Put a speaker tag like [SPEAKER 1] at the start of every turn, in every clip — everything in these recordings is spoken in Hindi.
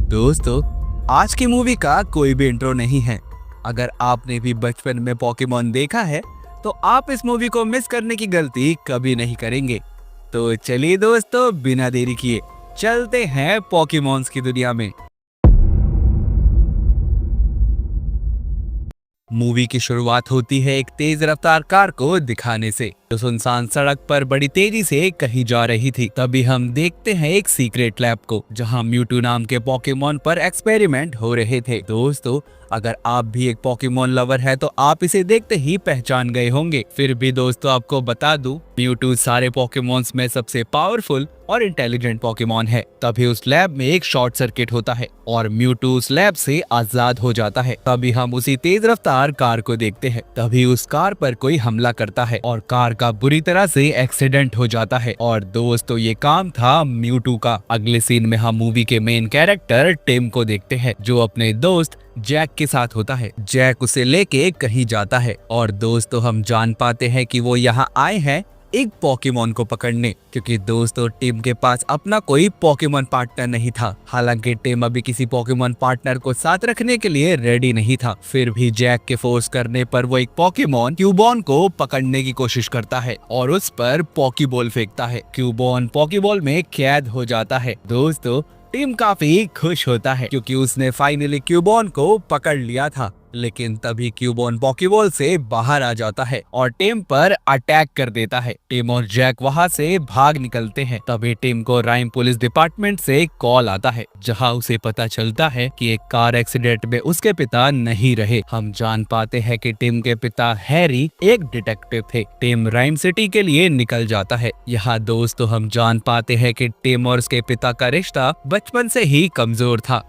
[SPEAKER 1] दोस्तों, आज की मूवी का कोई भी इंट्रो नहीं है। अगर आपने भी बचपन में पोकेमॉन देखा है तो आप इस मूवी को मिस करने की गलती कभी नहीं करेंगे। तो चलिए दोस्तों, बिना देरी किए चलते हैं पोकेमॉन्स की दुनिया में। मूवी की शुरुआत होती है एक तेज रफ्तार कार को दिखाने से जो सुनसान सड़क पर बड़ी तेजी से कहीं जा रही थी। तभी हम देखते हैं एक सीक्रेट लैब को जहां म्यूटू नाम के पोकेमॉन पर एक्सपेरिमेंट हो रहे थे। दोस्तों, अगर आप भी एक पोकेमॉन लवर है तो आप इसे देखते ही पहचान गए होंगे। फिर भी दोस्तों, आपको बता दूं, म्यूटू सारे पोकेमॉन्स में सबसे पावरफुल और इंटेलिजेंट पोकेमॉन है। तभी उस लैब में एक शॉर्ट सर्किट होता है और म्यूटू उस लैब से आजाद हो जाता है। तभी हम उसी तेज रफ्तार कार को देखते हैं। तभी उस कार पर कोई हमला करता है और कार का बुरी तरह से एक्सीडेंट हो जाता है। और दोस्तों, ये काम था म्यूटू का। अगले सीन में हम मूवी के मेन कैरेक्टर टिम को देखते हैं जो अपने दोस्त जैक के साथ होता है। जैक उसे लेके कहीं जाता है और दोस्तों, हम जान पाते हैं कि वो यहाँ आए हैं एक पोकेमॉन को पकड़ने, क्योंकि दोस्तों टिम के पास अपना कोई पोकेमॉन पार्टनर नहीं था। हालांकि टिम अभी किसी पोकेमॉन पार्टनर को साथ रखने के लिए रेडी नहीं था। फिर भी जैक के फोर्स करने पर वो एक पोकेमॉन क्यूबॉन को पकड़ने की कोशिश करता है और उस पर पोकेबॉल फेंकता है। क्यूबॉन पोकेबॉल में कैद हो जाता है। दोस्तों, टिम काफी खुश होता है क्योंकि उसने फाइनली क्यूबॉन को पकड़ लिया था। लेकिन तभी क्यूबॉन पोकेबॉल से बाहर आ जाता है और टिम पर अटैक कर देता है। टिम और जैक वहां से भाग निकलते हैं। तभी टिम को राइम पुलिस डिपार्टमेंट से कॉल आता है जहां उसे पता चलता है कि एक कार एक्सीडेंट में उसके पिता नहीं रहे। हम जान पाते हैं कि टिम के पिता हैरी एक डिटेक्टिव थे। टिम राइम सिटी के लिए निकल जाता है। यहाँ दोस्तों, हम जान पाते हैं कि टिम और उसके पिता का रिश्ता बचपन से ही कमजोर था।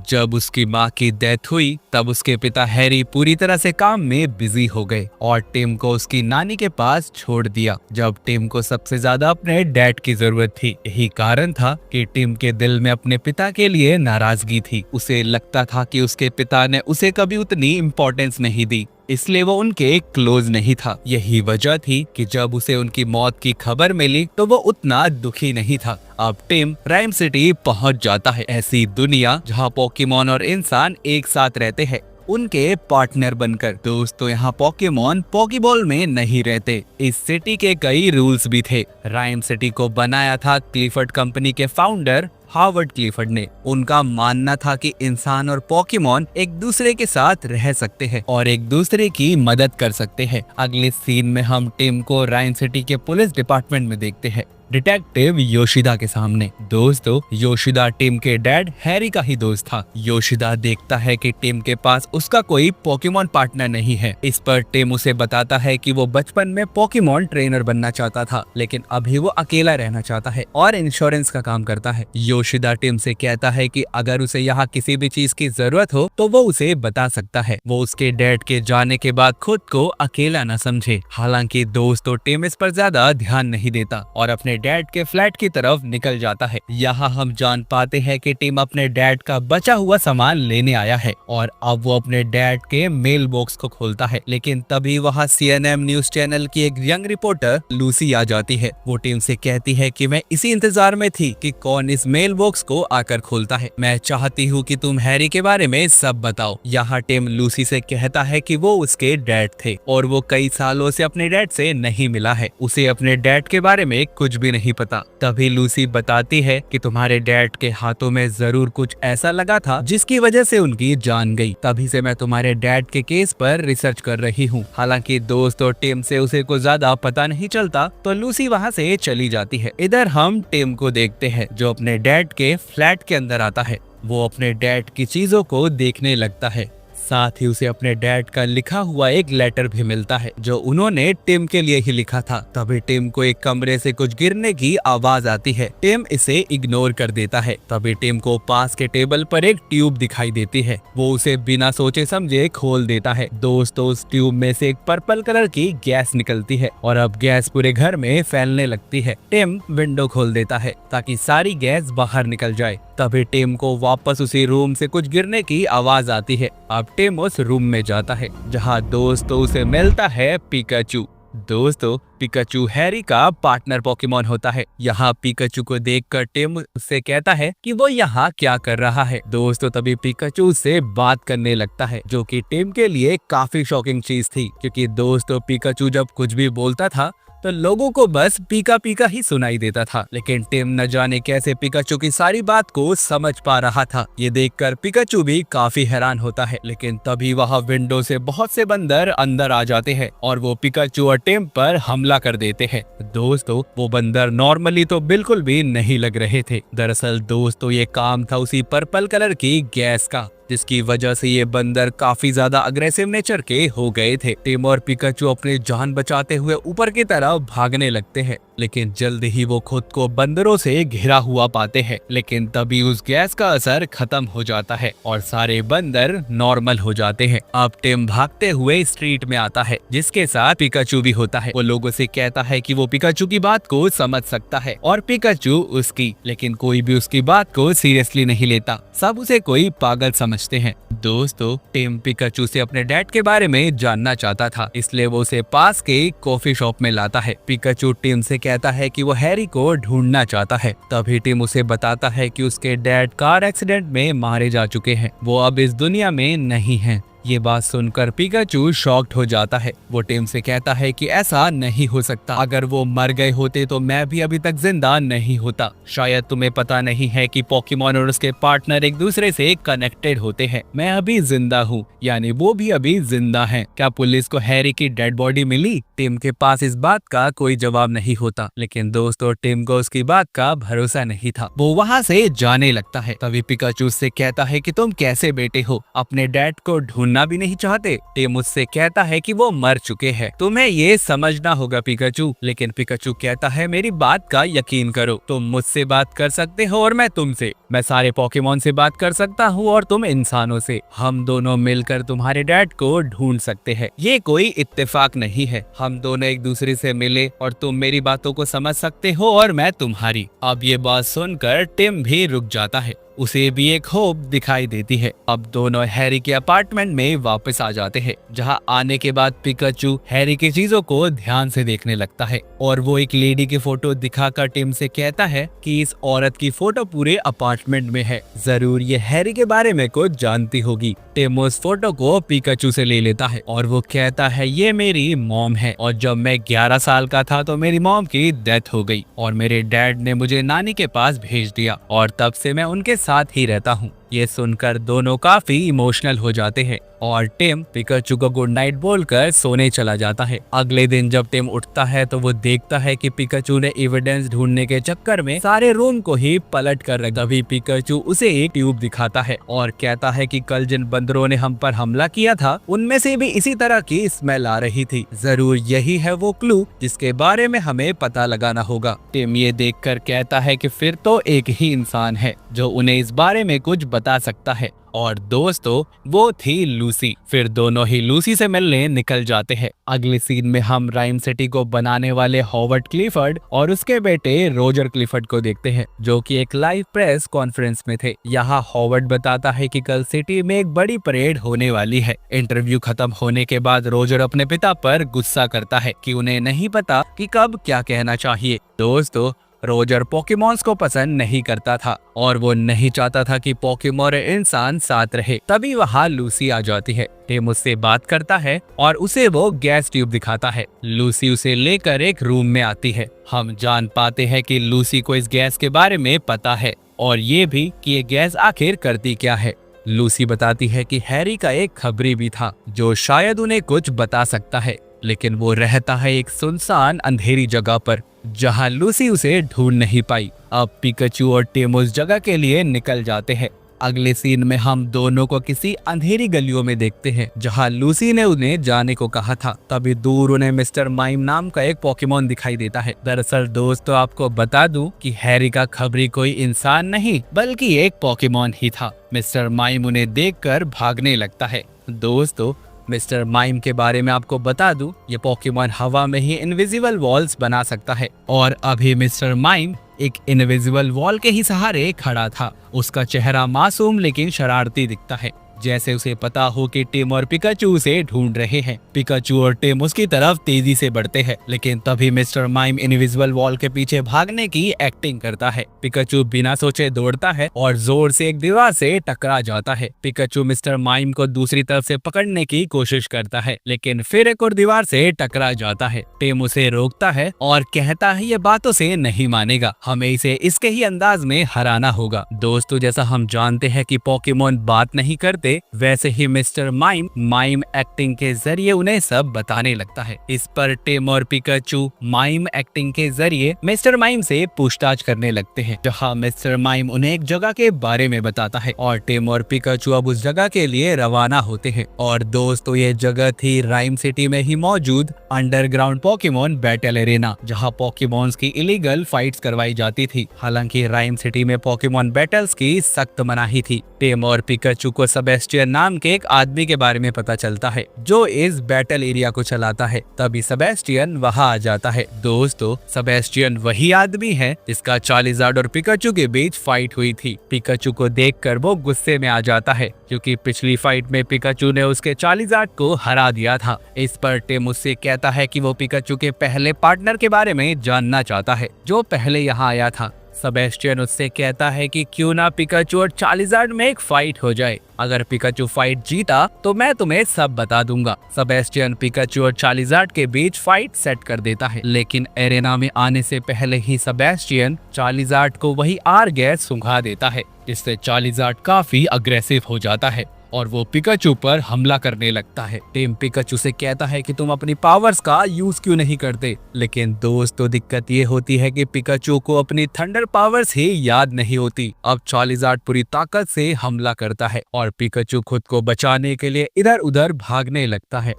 [SPEAKER 1] जब उसकी माँ की डेथ हुई तब उसके पिता हैरी पूरी तरह से काम में बिजी हो गए और टिम को उसकी नानी के पास छोड़ दिया। जब टिम को सबसे ज्यादा अपने डैड की जरूरत थी। यही कारण था कि टिम के दिल में अपने पिता के लिए नाराजगी थी। उसे लगता था कि उसके पिता ने उसे कभी उतनी इम्पोर्टेंस नहीं दी, इसलिए वो उनके क्लोज नहीं था। यही वजह थी कि जब उसे उनकी मौत की खबर मिली तो वो उतना दुखी नहीं था। अब टिम राइम सिटी पहुंच जाता है, ऐसी दुनिया जहां पोकेमॉन और इंसान एक साथ रहते हैं उनके पार्टनर बनकर। दोस्तों, यहाँ पोकेमॉन पोकेबॉल में नहीं रहते। इस सिटी के कई रूल्स भी थे। राइम सिटी को बनाया था क्लिफर्ड कंपनी के फाउंडर हावर्ड क्लिफर्ड ने। उनका मानना था कि इंसान और पोकेमॉन एक दूसरे के साथ रह सकते हैं और एक दूसरे की मदद कर सकते हैं। अगले सीन में हम टिम को राइम सिटी के पुलिस डिपार्टमेंट में देखते हैं, डिटेक्टिव योशिदा के सामने। दोस्तों, योशिदा टिम के डैड हैरी का ही दोस्त था। योशिदा देखता है कि टिम के पास उसका कोई पोकेमॉन पार्टनर नहीं है। इस पर टिम उसे बताता है कि वो बचपन में पोकेमॉन ट्रेनर बनना चाहता था, लेकिन अभी वो अकेला रहना चाहता है और इंश्योरेंस का काम करता है। योशिदा टिम से कहता है कि अगर उसे यहाँ किसी भी चीज की जरूरत हो तो वो उसे बता सकता है। वो उसके डैड के जाने के बाद खुद को अकेला न समझे। हालांकि दोस्तों, टिम इस पर ज्यादा ध्यान नहीं देता और अपने डैड के फ्लैट की तरफ निकल जाता है। यहाँ हम जान पाते हैं कि टिम अपने डैड का बचा हुआ सामान लेने आया है और अब वो अपने डैड के मेल बॉक्स को खोलता है। लेकिन तभी वहाँ CNN न्यूज चैनल की एक यंग रिपोर्टर लूसी आ जाती है। वो टिम से कहती है कि मैं इसी इंतजार में थी कि कौन इस मेल बॉक्स को आकर खोलता है। मैं चाहती हूँ कि तुम हैरी के बारे में सब बताओ। यहाँ टिम लूसी से कहता है कि वो उसके डैड थे और वो कई सालों से अपने डैड से नहीं मिला है। उसे अपने डैड के बारे में कुछ भी नहीं पता। तभी लूसी बताती है कि तुम्हारे डैड के हाथों में जरूर कुछ ऐसा लगा था जिसकी वजह से उनकी जान गई। तभी से मैं तुम्हारे डैड के केस पर रिसर्च कर रही हूँ। हालांकि दोस्तों, टिम से उसे कुछ ज्यादा पता नहीं चलता तो लूसी वहाँ से चली जाती है। इधर हम टिम को देखते हैं जो अपने डैड के फ्लैट के अंदर आता है। वो अपने डैड की चीजों को देखने लगता है। साथ ही उसे अपने डैड का लिखा हुआ एक लेटर भी मिलता है जो उन्होंने टिम के लिए ही लिखा था। तभी टिम को एक कमरे से कुछ गिरने की आवाज आती है। टिम इसे इग्नोर कर देता है। तभी टिम को पास के टेबल पर एक ट्यूब दिखाई देती है। वो उसे बिना सोचे समझे खोल देता है। दोस्तों, उस ट्यूब में से एक पर्पल कलर की गैस निकलती है और अब गैस पूरे घर में फैलने लगती है। टिम विंडो खोल देता है ताकि सारी गैस बाहर निकल जाए। तभी टिम को वापस उसी रूम से कुछ गिरने की आवाज आती है। अब टिम उस रूम में जाता है जहाँ दोस्तों उसे मिलता है पिकाचू। दोस्तों पिकाचू हैरी का पार्टनर पोकेमॉन होता है। यहाँ पिकाचू को देखकर टिम उससे कहता है कि वो यहाँ क्या कर रहा है। दोस्तों तभी पिकाचू से बात करने लगता है, जो कि टिम के लिए काफी शॉकिंग चीज थी, क्योंकि दोस्तों पिकाचू जब कुछ भी बोलता था तो लोगों को बस पीका पीका ही सुनाई देता था, लेकिन टिम न जाने कैसे पिकाचू की सारी बात को समझ पा रहा था। ये देखकर पिकाचू भी काफी हैरान होता है, लेकिन तभी वहाँ विंडो से बहुत से बंदर अंदर आ जाते हैं और वो पिकाचू और टिम पर हमला कर देते हैं। दोस्तों वो बंदर नॉर्मली तो बिल्कुल भी नहीं लग रहे थे। दरअसल दोस्तों ये काम था उसी पर्पल कलर की गैस का, जिसकी वजह से ये बंदर काफी ज्यादा अग्रेसिव नेचर के हो गए थे। टिम और पिकाचू अपनी जान बचाते हुए ऊपर की तरफ भागने लगते हैं, लेकिन जल्द ही वो खुद को बंदरों से घिरा हुआ पाते हैं। लेकिन तभी उस गैस का असर खत्म हो जाता है और सारे बंदर नॉर्मल हो जाते हैं। अब टिम भागते हुए स्ट्रीट में आता है, जिसके साथ पिकाचू भी होता है। वो लोगों से कहता है कि वो पिकाचू की बात को समझ सकता है और पिकाचू उसकी, लेकिन कोई भी उसकी बात को सीरियसली नहीं लेता। सब उसे कोई पागल समझते हैं। दोस्तों टिम पिकाचू से अपने डैड के बारे में जानना चाहता था, इसलिए वो उसे पास के कॉफी शॉप में लाता है। पिकाचू टिम से कहता है कि वो हैरी को ढूंढना चाहता है। तभी टिम उसे बताता है कि उसके डैड कार एक्सीडेंट में मारे जा चुके हैं, वो अब इस दुनिया में नहीं हैं। ये बात सुनकर पिकाचू शॉक्ड हो जाता है। वो टिम से कहता है कि ऐसा नहीं हो सकता, अगर वो मर गए होते तो मैं भी अभी तक जिंदा नहीं होता। शायद तुम्हें पता नहीं है कि पोकेमॉन और उसके पार्टनर एक दूसरे से कनेक्टेड होते हैं। मैं अभी जिंदा हूँ, यानी वो भी अभी जिंदा हैं। क्या पुलिस को हैरी की डेड बॉडी मिली? टिम के पास इस बात का कोई जवाब नहीं होता, लेकिन दोस्तों टिम को उसकी बात का भरोसा नहीं था। वो वहाँ से जाने लगता है। तभी पिकाचू से कहता है कि तुम कैसे बेटे हो, अपने डैड को ढूंढना भी नहीं चाहते? टिम मुझसे कहता है कि वो मर चुके हैं, तुम्हें ये समझना होगा पिकाचू। लेकिन पिकाचू कहता है मेरी बात का यकीन करो, तुम मुझसे बात कर सकते हो और मैं तुमसे। मैं सारे पोकेमॉन से बात कर सकता हूँ और तुम इंसानों से। हम दोनों मिलकर तुम्हारे डैड को ढूंढ सकते हैं। ये कोई इत्तेफाक नहीं है, हम दोनों एक दूसरे से मिले और तुम मेरी बातों को समझ सकते हो और मैं तुम्हारी। अब ये बात सुनकर टिम भी रुक जाता है, उसे भी एक होप दिखाई देती है। अब दोनों हैरी के अपार्टमेंट में वापस आ जाते हैं, जहां आने के बाद पिकाचू हैरी की चीजों को ध्यान से देखने लगता है और वो एक लेडी की फोटो दिखाकर टिम से कहता है कि इस औरत की फोटो पूरे अपार्टमेंट में है, जरूर ये हैरी के बारे में कुछ जानती होगी। टिम उस फोटो को पिकाचू से ले लेता है और वो कहता है ये मेरी मॉम है और जब मैं 11 साल का था तो मेरी मॉम की डेथ हो गई और मेरे डैड ने मुझे नानी के पास भेज दिया और तब से मैं उनके साथ ही रहता हूँ। ये सुनकर दोनों काफी इमोशनल हो जाते हैं और टिम पिकाचू को गुड नाइट बोलकर सोने चला जाता है। अगले दिन जब टिम उठता है तो वो देखता है कि पिकाचू ने एविडेंस ढूंढने के चक्कर में सारे रूम को ही पलट कर रखा। तभी पिकाचू उसे एक ट्यूब दिखाता है और कहता है कि कल जिन बंदरों ने हम पर हमला किया था उनमें से भी इसी तरह की स्मेल आ रही थी, जरूर यही है वो क्लू जिसके बारे में हमें पता लगाना होगा। टिम ये देखकर कहता है कि फिर तो एक ही इंसान है जो उन्हें इस बारे में कुछ बता सकता है और दोस्तों वो थी लूसी। फिर दोनों ही लूसी से मिलने निकल जाते हैं। अगले सीन में हम राइम सिटी को बनाने वाले हॉवर्ड क्लिफर्ड और उसके बेटे रोजर क्लिफर्ड को देखते हैं, जो कि एक लाइव प्रेस कॉन्फ्रेंस में थे। यहाँ हॉवर्ड बताता है कि कल सिटी में एक बड़ी परेड होने वाली है। इंटरव्यू खत्म होने के बाद रोजर अपने पिता पर गुस्सा करता है कि उन्हें नहीं पता कि कब क्या कहना चाहिए। दोस्तों रोजर पोकेमॉन्स को पसंद नहीं करता था और वो नहीं चाहता था कि पोकेमॉन इंसान साथ रहे। तभी वहाँ लूसी आ जाती है। टिम उससे बात करता है और उसे वो गैस ट्यूब दिखाता है। लूसी उसे लेकर एक रूम में आती है। हम जान पाते हैं कि लूसी को इस गैस के बारे में पता है और ये भी कि ये गैस आखिर करती क्या है। लूसी बताती है कि हैरी का एक खबरी भी था जो शायद उन्हें कुछ बता सकता है, लेकिन वो रहता है एक सुनसान अंधेरी जगह पर जहां लूसी उसे ढूंढ नहीं पाई। अब पिकाचू और टिम उस जगह के लिए निकल जाते हैं। अगले सीन में हम दोनों को किसी अंधेरी गलियों में देखते हैं जहां लूसी ने उन्हें जाने को कहा था। तभी दूर उन्हें मिस्टर माइम नाम का एक पोकेमॉन दिखाई देता है। दरअसल दोस्तों आपको बता दूं कि हैरी का खबरी कोई इंसान नहीं बल्कि एक पोकेमॉन ही था। मिस्टर माइम उन्हें देखकर भागने लगता है। दोस्तों मिस्टर माइम के बारे में आपको बता दूं, ये पोकेमॉन हवा में ही इनविजिबल वॉल्स बना सकता है और अभी मिस्टर माइम एक इनविजिबल वॉल के ही सहारे खड़ा था। उसका चेहरा मासूम लेकिन शरारती दिखता है। जैसे उसे पता हो कि टिम और पिकाचू उसे ढूंढ रहे हैं। पिकाचू और टिम उसकी तरफ तेजी से बढ़ते हैं, लेकिन तभी मिस्टर माइम इनविजिबल वॉल के पीछे भागने की एक्टिंग करता है। पिकाचू बिना सोचे दौड़ता है और जोर से एक दीवार से टकरा जाता है। पिकाचू मिस्टर माइम को दूसरी तरफ से पकड़ने की कोशिश करता है, लेकिन फिर एक और दीवार से टकरा जाता है। टिम उसे रोकता है और कहता है ये बातों से नहीं मानेगा, हमें इसे इसके ही अंदाज में हराना होगा। दोस्तों, जैसा हम जानते हैं कि पोकेमोन बात नहीं करते, वैसे ही मिस्टर माइम एक्टिंग के जरिए उन्हें सब बताने लगता है। इस पर टिम और पिकाचू माइम एक्टिंग के जरिए मिस्टर माइम से पूछताछ करने लगते हैं, जहां मिस्टर माइम उन्हें एक जगह के बारे में बताता है और टिम और पिकाचू अब उस जगह के लिए रवाना होते हैं। और दोस्तों, ये जगह थी राइम सिटी में ही मौजूद अंडरग्राउंड पोकेमोन बैटल एरेना, जहां पोकेमोन्स की इलीगल फाइट्स करवाई जाती थी। हालांकि राइम सिटी में पोकेमोन बैटल्स की सख्त मनाही थी। टिम और पिकाचू को सेबेस्टियन नाम के एक आदमी के बारे में पता चलता है, जो इस बैटल एरिया को चलाता है। तभी सेबेस्टियन वहां आ जाता है। दोस्तों, सेबेस्टियन वही आदमी है जिसका चार्लिजार्ड और पिकाचू के बीच फाइट हुई थी। पिकाचू को देखकर वो गुस्से में आ जाता है, क्योंकि पिछली फाइट में पिकाचू ने उसके चार्लिजार्ड को हरा दिया था। इस पर टिम उससे कहता है कि वो पिकाचू के पहले पार्टनर के बारे में जानना चाहता है, जो पहले यहाँ आया था। सेबेस्टियन उससे कहता है कि क्यों ना पिकाचू और चार्लिजार्ड में एक फाइट हो जाए। अगर पिकाचू फाइट जीता तो मैं तुम्हें सब बता दूंगा। सेबेस्टियन पिकाचू और चार्लिजार्ड के बीच फाइट सेट कर देता है, लेकिन एरेना में आने से पहले ही सेबेस्टियन चार्लिजार्ड को वही आर गैस सुंघा देता है, जिससे चार्लिजार्ड काफी अग्रेसिव हो जाता है और वो पिकाचू पर हमला करने लगता है। टिम पिकाचू से कहता है कि तुम अपनी पावर्स का यूज क्यों नहीं करते, लेकिन दोस्तों दिक्कत ये होती है कि पिकाचू को अपनी थंडर पावर्स ही याद नहीं होती। अब चार्लिजार्ड पूरी ताकत से हमला करता है और पिकाचू खुद को बचाने के लिए इधर उधर भागने लगता है।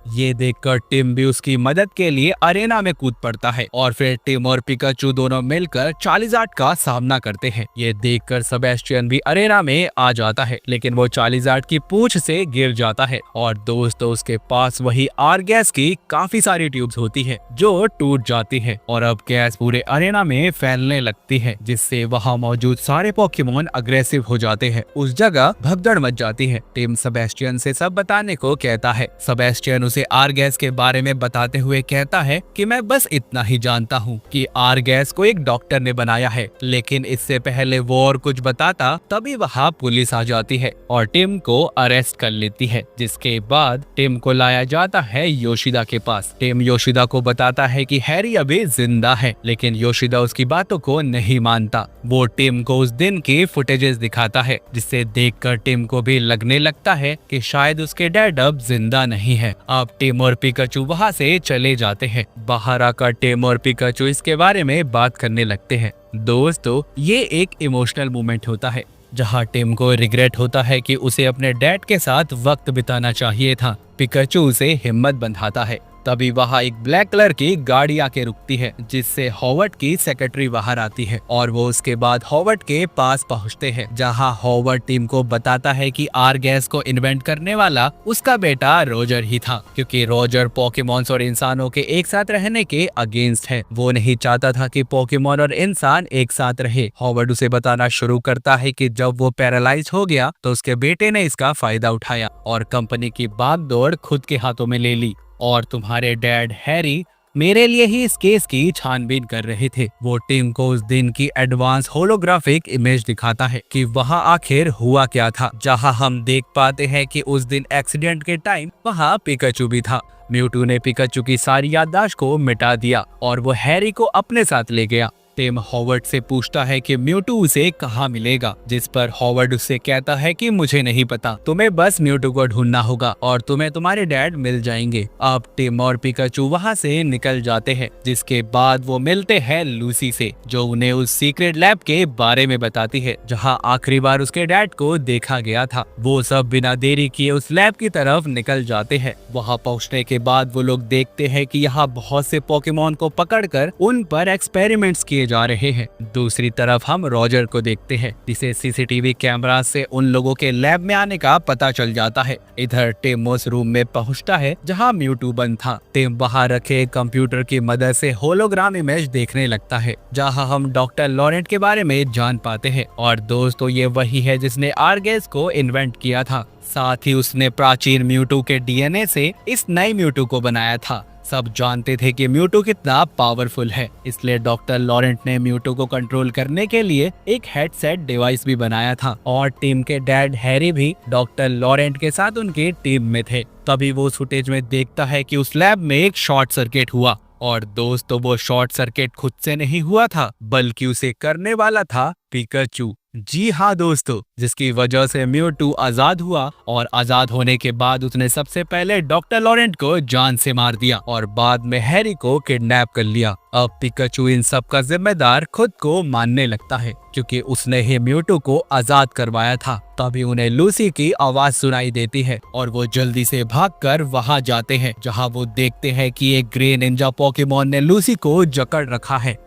[SPEAKER 1] ये देखकर टिम भी उसकी मदद के लिए अरेना में कूद पड़ता है और फिर टिम और पिकाचू दोनों मिलकर चार्लिजार्ड का सामना करते हैं। ये देखकर सेबेस्टियन भी अरेना में आ जाता है, लेकिन वो चार्लिजार्ड की पूंछ से गिर जाता है और दोस्तों उसके पास वही आर गैस की काफी सारी ट्यूब्स होती है, जो टूट जाती है और अब गैस पूरे अरेना में फैलने लगती है, जिससे वहाँ मौजूद सारे पोकेमोन अग्रेसिव हो जाते हैं। उस जगह भगदड़ मच जाती है। टिम सेबेस्टियन से सब बताने को कहता है। सेबेस्टियन उसे आर गैस के बारे में बताते हुए कहता है कि मैं बस इतना ही जानता हूँ कि आर गैस को एक डॉक्टर ने बनाया है, लेकिन इससे पहले वो और कुछ बताता तभी वहाँ पुलिस आ जाती है और टिम को अरेस्ट कर लेती है। जिसके बाद टिम को लाया जाता है योशिदा के पास। टिम योशिदा को बताता है कि हैरी अभी जिंदा है, लेकिन योशिदा उसकी बातों को नहीं मानता। वो टिम को उस दिन की फुटेजेस दिखाता है, जिससे देखकर टिम को भी लगने लगता है कि शायद उसके डैड अब जिंदा नहीं है। अब टिम और पिकाचू वहाँ से चले जाते हैं। बाहर आकर टिम और पिकाचू इसके बारे में बात करने लगते हैं। दोस्तों, ये एक इमोशनल मोमेंट होता है, जहाँ टिम को रिग्रेट होता है कि उसे अपने डैड के साथ वक्त बिताना चाहिए था। पिकाचू उसे हिम्मत बंधाता है। तभी वहाँ एक ब्लैक कलर की गाड़ी आके रुकती है, जिससे हॉवर्ड की सेक्रेटरी बाहर आती है और वो उसके बाद हॉवर्ड के पास पहुँचते हैं, जहाँ हॉवर्ड टीम को बताता है कि आर गैस को इन्वेंट करने वाला उसका बेटा रोजर ही था, क्योंकि रोजर पोकेमॉन्स और इंसानों के एक साथ रहने के अगेंस्ट है। वो नहीं चाहता था कि पोकेमॉन और इंसान एक साथ रहे। हॉवर्ड उसे बताना शुरू करता है कि जब वो पैरालाइज हो गया तो उसके बेटे ने इसका फायदा उठाया और कंपनी की बागडोर खुद के हाथों में ले ली, और तुम्हारे डैड हैरी मेरे लिए ही इस केस की छानबीन कर रहे थे। वो टीम को उस दिन की एडवांस होलोग्राफिक इमेज दिखाता है कि वहाँ आखिर हुआ क्या था, जहाँ हम देख पाते हैं कि उस दिन एक्सीडेंट के टाइम वहाँ पिकाचू भी था। म्यूटू ने पिकाचू की सारी याददाश्त को मिटा दिया और वो हैरी को अपने साथ ले गया। टिम हॉवर्ड से पूछता है कि म्यूटू उसे कहाँ मिलेगा, जिस पर हॉवर्ड उससे कहता है कि मुझे नहीं पता, तुम्हें बस म्यूटू को ढूंढना होगा और तुम्हें तुम्हारे डैड मिल जाएंगे। अब टिम और पिकाचू वहाँ से निकल जाते हैं, जिसके बाद वो मिलते हैं लूसी से, जो उन्हें उस सीक्रेट लैब के बारे में बताती है, जहाँ आखिरी बार उसके डैड को देखा गया था। वो सब बिना देरी किए उस लैब की तरफ निकल जाते हैं। वहाँ पहुँचने के बाद वो लोग देखते हैं कि यहाँ बहुत से पोकेमॉन को पकड़कर उन पर एक्सपेरिमेंट्स किए जा रहे हैं। दूसरी तरफ हम रॉजर को देखते हैं, जिसे सीसीटीवी कैमरा से उन लोगों के लैब में आने का पता चल जाता है। इधर टिम उस रूम में पहुंचता है जहां म्यूटू बंद था। टिम बाहर रखे कंप्यूटर की मदद से होलोग्राम इमेज देखने लगता है, जहां हम डॉक्टर लॉरेंट के बारे में जान पाते हैं। और दोस्तों, ये वही है जिसने आर्गेस को इन्वेंट किया था। साथ ही उसने प्राचीन म्यूटू के डीएनए से इस नए म्यूटू को बनाया था। सब जानते थे कि म्यूटू कितना पावरफुल है, इसलिए डॉक्टर लॉरेंट ने म्यूटू को कंट्रोल करने के लिए एक हेडसेट डिवाइस भी बनाया था। और टीम के डैड हैरी भी डॉक्टर लॉरेंट के साथ उनकी टीम में थे। तभी वो फुटेज में देखता है कि उस लैब में एक शॉर्ट सर्किट हुआ। और दोस्तों, वो शॉर्ट सर्किट खुद से नहीं हुआ था, बल्कि उसे करने वाला था पिकाचू। जी हाँ दोस्तों, जिसकी वजह से म्यूटू आजाद हुआ और आजाद होने के बाद उसने सबसे पहले डॉक्टर लॉरेंट को जान से मार दिया और बाद में हैरी को किडनैप कर लिया। अब पिकाचू इन सब का जिम्मेदार खुद को मानने लगता है, क्योंकि उसने ही म्यूटू को आजाद करवाया था। तभी उन्हें लूसी की आवाज सुनाई देती है और वो जल्दी से भागकर वहां जाते हैं, जहां वो देखते हैं कि एक ग्रे निंजा पोकेमॉन ने लूसी को जकड़ रखा है।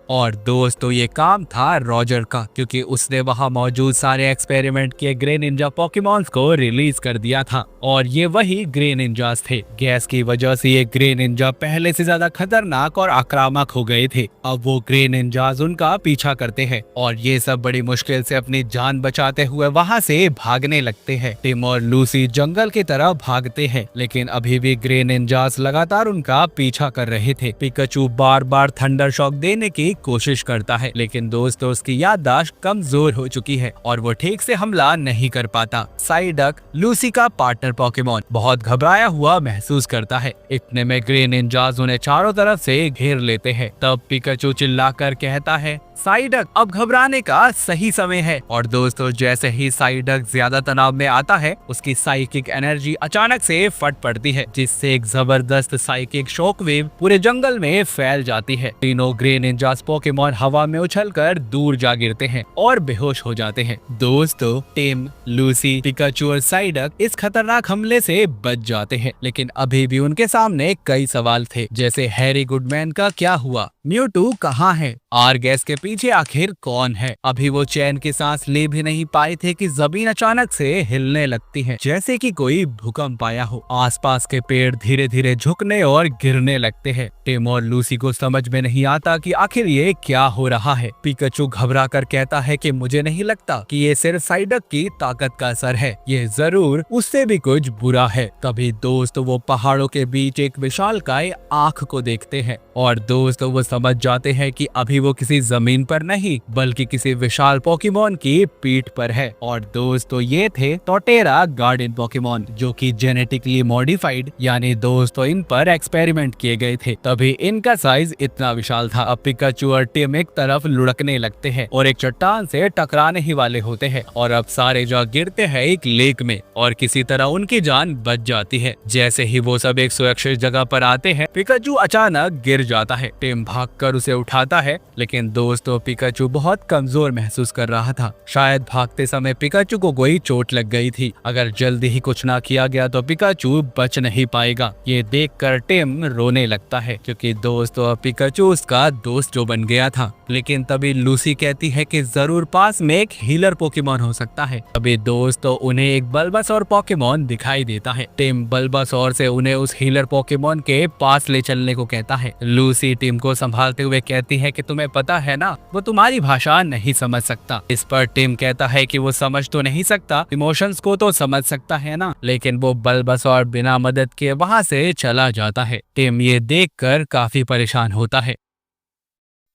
[SPEAKER 1] और दोस्तों, ये काम था रॉजर का, क्योंकि उसने वहां मौजूद सारे एक्सपेरिमेंट किए ग्रे निंजा पोकेमॉन्स को रिलीज कर दिया था। और ये वही ग्रे निंजास थे। गैस की वजह से ये ग्रे निंजा पहले से ज्यादा खतरनाक और आक्रामक हो गए थे। अब वो ग्रे निंजास उनका पीछा करते हैं और ये सब बड़ी मुश्किल से अपनी जान बचाते हुए वहां से भागने लगते हैं। टिम और लूसी जंगल की तरफ भागते हैं, लेकिन अभी भी ग्रे निंजास लगातार उनका पीछा कर रहे थे। पिकाचू बार बार थंडर शॉक देने की कोशिश करता है, लेकिन दोस्तों उसकी याददाश्त कमजोर हो चुकी है और वो ठीक से हमला नहीं कर पाता। साइडक, लूसी का पार्टनर पोकेमॉन, बहुत घबराया हुआ महसूस करता है। इतने में ग्रे निंजास उन्हें चारों तरफ से घेर लेते हैं। तब पिकाचू चिल्लाकर कहता है, साइडक, अब घबराने का सही समय है। और दोस्तों, जैसे ही साइडक ज्यादा तनाव में आता है, उसकी साइकिक एनर्जी अचानक से फट पड़ती है, जिससे एक जबरदस्त साइकिक शॉकवेव पूरे जंगल में फैल जाती है। तीनों ग्रे निंजास पोकेमॉन हवा में उछलकर दूर जा गिरते हैं और बेहोश हो जाते हैं। दोस्तों, टिम, लूसी, पिकाचू और साइडक इस खतरनाक हमले से बच जाते हैं, लेकिन अभी भी उनके सामने कई सवाल थे, जैसे हैरी गुडमैन का क्या हुआ, म्यूटू कहाँ है, आर्गेस के पीछे आखिर कौन है। अभी वो चैन की सांस ले भी नहीं पाए थे कि जमीन अचानक से हिलने लगती है, जैसे कि कोई भूकंप आया हो। आसपास के पेड़ धीरे धीरे झुकने और गिरने लगते हैं। टिम और लूसी को समझ में नहीं आता कि आखिर ये क्या हो रहा है। पिकाचू घबरा कर कहता है कि मुझे नहीं लगता कि ये सिर्फ साइडक की ताकत का असर है, ये जरूर उससे भी कुछ बुरा है। तभी दोस्त वो पहाड़ों के बीच एक विशालकाय आँख को देखते हैं और दोस्त वो समझ जाते हैं कि अभी वो किसी जमीन पर नहीं, बल्कि किसी विशाल पोकेमॉन की पीठ पर है। और दोस्तों, ये थे टोटेरा गार्डन पोकेमॉन, जो कि जेनेटिकली मॉडिफाइड, यानी दोस्तों इन पर एक्सपेरिमेंट किए गए थे, तभी इनका साइज इतना विशाल था। अब पिकाचू और टिम एक तरफ लुढ़कने लगते हैं और एक चट्टान से टकराने ही वाले होते हैं और अब सारे जा गिरते हैं एक लेक में और किसी तरह उनकी जान बच जाती है। जैसे ही वो सब एक सुरक्षित जगह पर आते हैं, पिकाचू अचानक गिर जाता है। टिम भागकर उसे उठाता है, लेकिन दोस्तों पिकाचू बहुत कमजोर महसूस कर रहा था। शायद भागते समय पिकाचू को कोई चोट लग गई थी। अगर जल्दी ही कुछ ना किया गया तो पिकाचू बच नहीं पाएगा। ये देखकर टिम रोने लगता है, क्योंकि दोस्तों पिकाचू उसका दोस्त जो बन गया था। लेकिन तभी लूसी कहती है कि जरूर पास में एक हीलर पोकेमॉन हो सकता है। तभी दोस्तों उन्हें एक बल्बासौर पोकेमॉन दिखाई देता है। टिम बल्बासौर से उन्हें उस हीलर पोकेमॉन के पास ले चलने को कहता है। लूसी टिम को संभालते हुए कहती है कि तुम्हें पता है ना, वो तुम्हारी भाषा नहीं समझ सकता। इस पर टिम कहता है कि वो समझ तो नहीं सकता, इमोशंस को तो समझ सकता है ना। लेकिन वो बल्बासौर बिना मदद के वहाँ से चला जाता है। टिम ये देखकर काफी परेशान होता है,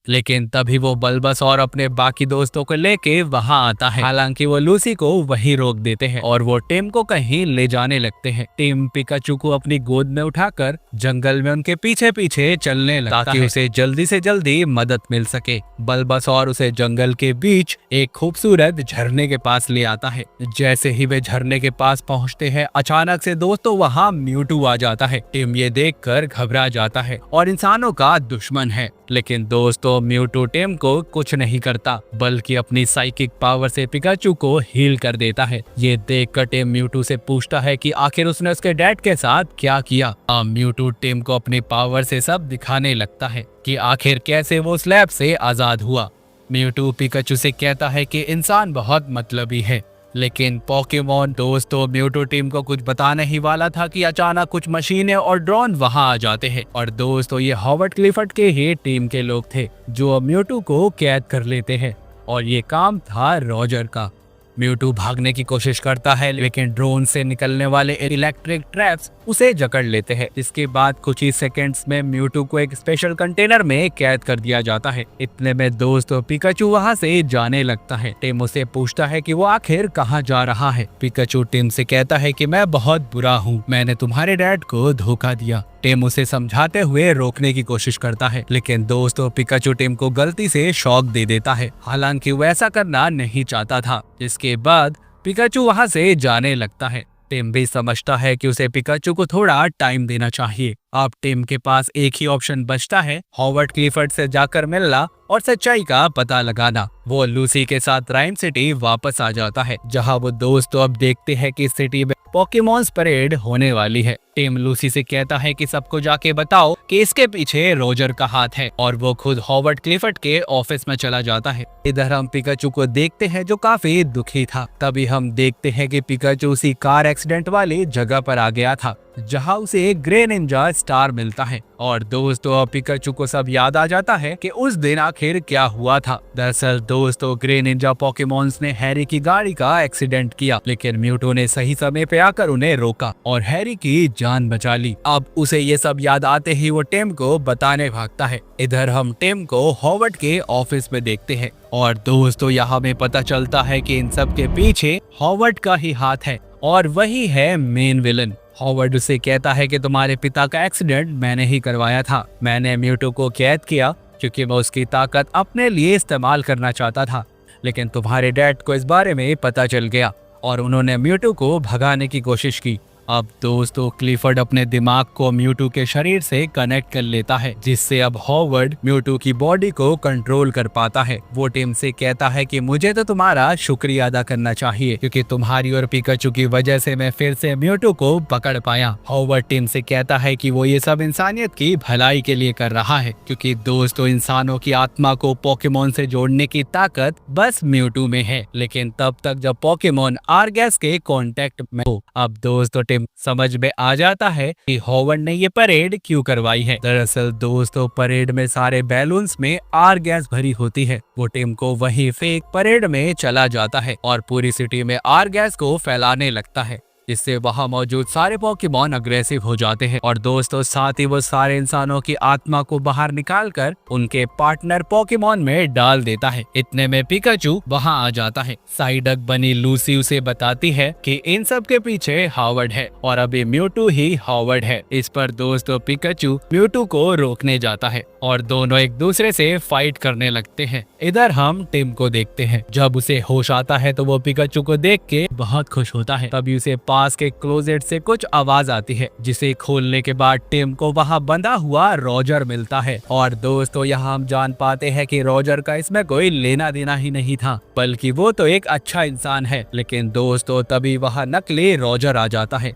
[SPEAKER 1] लेकिन तभी वो बल्बासौर अपने बाकी दोस्तों को लेके वहां आता है। हालांकि वो लूसी को वहीं रोक देते हैं और वो टिम को कहीं ले जाने लगते हैं। टिम पिकाचू को अपनी गोद में उठाकर जंगल में उनके पीछे पीछे चलने लगता है, ताकि उसे जल्दी से जल्दी मदद मिल सके। बल्बासौर उसे जंगल के बीच एक खूबसूरत झरने के पास ले आता है। जैसे ही वे झरने के पास पहुँचते हैं, अचानक से दोस्तों वहाँ म्यूटू आ जाता है। टिम ये देख कर घबरा जाता है और इंसानों का दुश्मन है। लेकिन दोस्तों तो म्यूटू टिम को कुछ नहीं करता बल्कि अपनी साइकिक पावर से पिकाचू को हील कर देता है। ये देखकर टिम म्यूटू से पूछता है कि आखिर उसने उसके डैड के साथ क्या किया। अब म्यूटू टिम को अपनी पावर से सब दिखाने लगता है कि आखिर कैसे वो स्लैब से आजाद हुआ। म्यूटू पिकाचू से कहता है कि इंसान बहुत मतलबी है, लेकिन पोकेमॉन दोस्तों म्यूटू टीम को कुछ बताने ही वाला था कि अचानक कुछ मशीनें और ड्रोन वहां आ जाते हैं। और दोस्तों ये हॉवर्ड क्लिफर्ड के ही टीम के लोग थे जो म्यूटू को कैद कर लेते हैं और ये काम था रॉजर का। म्यूटू भागने की कोशिश करता है लेकिन ड्रोन से निकलने वाले इलेक्ट्रिक ट्रैप्स उसे जकड़ लेते हैं। इसके बाद कुछ ही सेकंड्स में म्यूटू को एक स्पेशल कंटेनर में कैद कर दिया जाता है। इतने में दोस्तों पिकाचू वहां से जाने लगता है। टिम उसे पूछता है कि वो आखिर कहां जा रहा है। पिकाचू टिम से कहता है कि मैं बहुत बुरा हूँ, मैंने तुम्हारे डैड को धोखा दिया। टिम उसे समझाते हुए रोकने की कोशिश करता है लेकिन दोस्तों पिकाचू टिम को गलती से शॉक दे देता है, हालांकि वो ऐसा करना नहीं चाहता था। इसके बाद पिकाचू वहां से जाने लगता है। टिम भी समझता है कि उसे पिकाचू को थोड़ा टाइम देना चाहिए। अब टिम के पास एक ही ऑप्शन बचता है, हॉवर्ड क्लिफर्ड से जाकर मिलना और सच्चाई का पता लगाना। वो लूसी के साथ राइम सिटी वापस आ जाता है जहां वो दोस्तों अब देखते हैं कि सिटी में पोकेमॉन्स परेड होने वाली है। टिम लूसी से कहता है कि सबको जाके बताओ कि इसके पीछे रॉजर का हाथ है और वो खुद हॉवर्ड क्लिफर्ड के ऑफिस में चला जाता है। इधर हम पिकाचू को देखते हैं जो काफी दुखी था। तभी हम देखते हैं कि पिकाचू उसी कार एक्सीडेंट वाली जगह पर आ गया था जहां उसे एक ग्रे निंजा स्टार मिलता है। और दोस्तों पिकाचू को सब याद आ जाता है कि उस दिन आखिर क्या हुआ था। दरअसल दोस्तों ग्रे निंजा पोकेमॉन्स ने हैरी की गाड़ी का एक्सीडेंट किया लेकिन म्यूटू ने सही समय पे आकर उन्हें रोका और हैरी की जान बचा ली। अब उसे ये सब याद आते ही वो टिम को बताने भागता है। इधर हम टिम को हॉवर्ड के ऑफिस में देखते हैं और दोस्तों यहाँ में पता चलता है कि इन सब के पीछे हॉवर्ड का ही हाथ है और वही है मेन विलन। हॉवर्ड उसे कहता है कि तुम्हारे पिता का एक्सीडेंट मैंने ही करवाया था। मैंने म्यूटू को कैद किया क्योंकि मैं उसकी ताकत अपने लिए इस्तेमाल करना चाहता था, लेकिन तुम्हारे डैड को इस बारे में पता चल गया और उन्होंने म्यूटू को भगाने की कोशिश की। अब दोस्तों क्लिफर्ड अपने दिमाग को म्यूटू के शरीर से कनेक्ट कर लेता है जिससे अब हॉवर्ड म्यूटू की बॉडी को कंट्रोल कर पाता है। वो टिम से कहता है कि मुझे तो तुम्हारा शुक्रिया अदा करना चाहिए क्योंकि तुम्हारी और पिकाचू की वजह से मैं फिर से म्यूटू को पकड़ पाया। हॉवर्ड टिम से कहता है कि वो ये सब इंसानियत की भलाई के लिए कर रहा है क्योंकि दोस्तों इंसानों की आत्मा को पोकेमॉन से जोड़ने की ताकत बस म्यूटू में है, लेकिन तब तक जब पोकेमॉन आर्गेस के कांटेक्ट में हो। अब दोस्तों समझ में आ जाता है कि हॉवर्ड ने ये परेड क्यों करवाई है। दरअसल दोस्तों परेड में सारे बैलून्स में आर गैस भरी होती है। वो टिम को वही फेक परेड में चला जाता है और पूरी सिटी में आर गैस को फैलाने लगता है जिससे वहां मौजूद सारे पोकेमॉन अग्रेसिव हो जाते हैं और दोस्तों साथ ही वो सारे इंसानों की आत्मा को बाहर निकालकर उनके पार्टनर पोकेमॉन में डाल देता है। इतने में पिकाचू वहां आ जाता है। साइडक बनी लूसी उसे बताती है कि इन सब के पीछे हॉवर्ड है और अभी म्यूटू ही हॉवर्ड है। इस पर दोस्तों पिकाचू म्यूटू को रोकने जाता है और दोनों एक दूसरे से फाइट करने लगते हैं। इधर हम टिम को देखते हैं। जब उसे होश आता है तो वो पिकाचू को देख के बहुत खुश होता है। तभी उसे पास के क्लोजेट से कुछ आवाज आती है जिसे खोलने के बाद टिम को वहां बंधा हुआ रॉजर मिलता है और दोस्तों यहाँ हम जान पाते हैं कि रॉजर का इसमें कोई लेना देना ही नहीं था, बल्कि वो तो एक अच्छा इंसान है। लेकिन दोस्तों तभी वहां नकली रॉजर आ जाता है।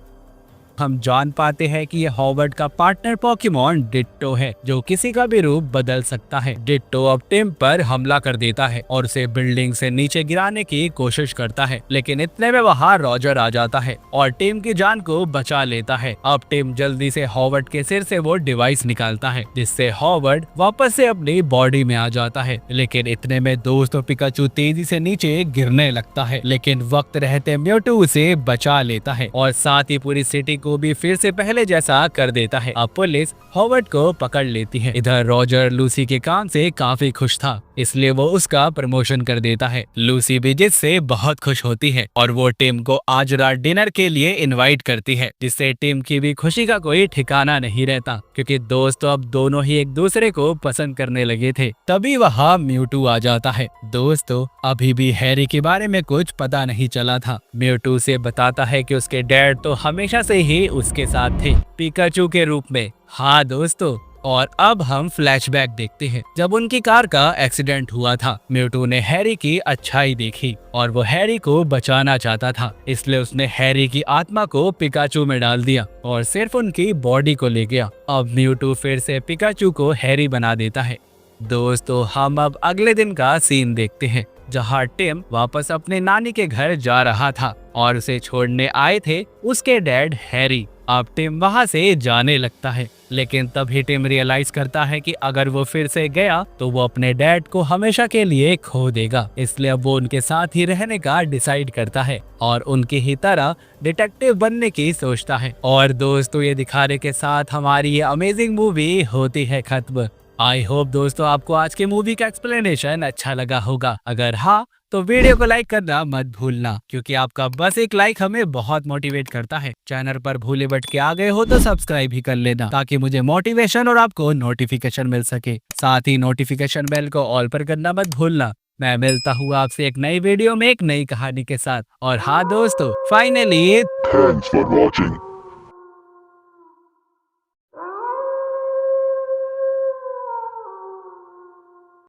[SPEAKER 1] हम जान पाते हैं कि ये हॉवर्ड का पार्टनर पोकेमॉन डिट्टो है जो किसी का भी रूप बदल सकता है। डिट्टो अब टिम पर हमला कर देता है और उसे बिल्डिंग से नीचे गिराने की कोशिश करता है, लेकिन इतने में वहां रॉजर आ जाता है और टिम की जान को बचा लेता है। अब टिम जल्दी से हॉवर्ड के सिर से वो डिवाइस निकालता है जिससे हॉवर्ड वापस से अपनी बॉडी में आ जाता है। लेकिन इतने में दोस्तों पिकाचू तेजी से नीचे गिरने लगता है, लेकिन वक्त रहते म्यूटू उसे बचा लेता है और साथ ही पूरी सिटी को भी फिर से पहले जैसा कर देता है। अब पुलिस हॉवर्ड को पकड़ लेती है। इधर रॉजर लूसी के काम से काफी खुश था, इसलिए वो उसका प्रमोशन कर देता है। लूसी भी जिससे बहुत खुश होती है और वो टिम को आज रात डिनर के लिए इनवाइट करती है, जिससे टिम की भी खुशी का कोई ठिकाना नहीं रहता क्योंकि दोस्तों अब दोनों ही एक दूसरे को पसंद करने लगे थे। तभी वहाँ म्यूटू आ जाता है। दोस्तों अभी भी हैरी के बारे में कुछ पता नहीं चला था। म्यूटू से बताता है कि उसके डैड तो हमेशा से ही उसके साथ थे, पिकाचू के रूप में। हाँ दोस्तों, और अब हम फ्लैशबैक देखते हैं। जब उनकी कार का एक्सीडेंट हुआ था, म्यूटू ने हैरी की अच्छाई देखी और वो हैरी को बचाना चाहता था, इसलिए उसने हैरी की आत्मा को पिकाचू में डाल दिया और सिर्फ उनकी बॉडी को ले गया। अब म्यूटू फिर से पिकाचू को हैरी बना देता है। दोस्तों, हम अब अगले दिन का सीन देखते हैं, जहाँ टिम वापस अपने नानी के घर जा रहा था और उसे छोड़ने आए थे उसके डैड हैरी। अब टिम वहाँ से जाने लगता है, लेकिन तभी टिम रियलाइज करता है कि अगर वो फिर से गया तो वो अपने डैड को हमेशा के लिए खो देगा, इसलिए अब वो उनके साथ ही रहने का डिसाइड करता है और उनकी ही तरह डिटेक्टिव बनने की सोचता है। और दोस्तों, ये दिखाने के साथ हमारी ये अमेजिंग मूवी होती है खत्म। आई होप दोस्तों आपको आज के मूवी का एक्सप्लेनेशन अच्छा लगा होगा। अगर हाँ तो वीडियो को लाइक करना मत भूलना, क्योंकि आपका बस एक लाइक हमें बहुत मोटिवेट करता है। चैनल पर भूले भटके आ गए हो तो सब्सक्राइब भी कर लेना, ताकि मुझे मोटिवेशन और आपको नोटिफिकेशन मिल सके। साथ ही नोटिफिकेशन बेल को ऑल पर करना मत भूलना। मैं मिलता हूँ आपसे एक नई वीडियो में एक नई कहानी के साथ। और हाँ दोस्तों, फाइनली
[SPEAKER 2] Thanks for watching.